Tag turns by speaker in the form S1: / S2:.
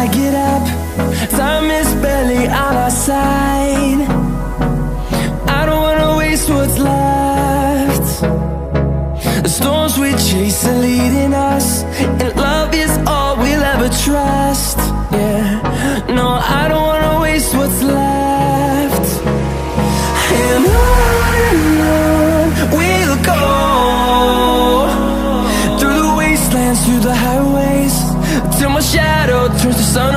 S1: I get up, time is barely on our side. I don't wanna waste what's left. The storms we chase are leading us, and love is all we'll ever trust. Yeah, no, I don't wanna waste what's left. And on we'll go, through the wastelands, through the highways, till my shadow turns to sun